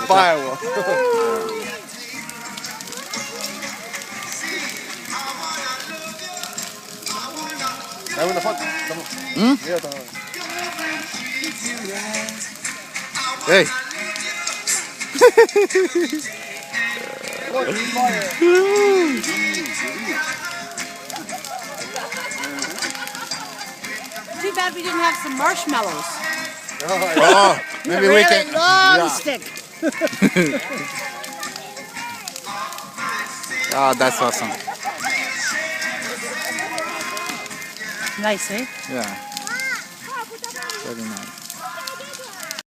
firework. Dame una foto. Mira, toma. Hey. Too bad we didn't have some marshmallows. Oh, maybe we can. Long stick. Oh, that's awesome. Nice, eh? Yeah. Very nice.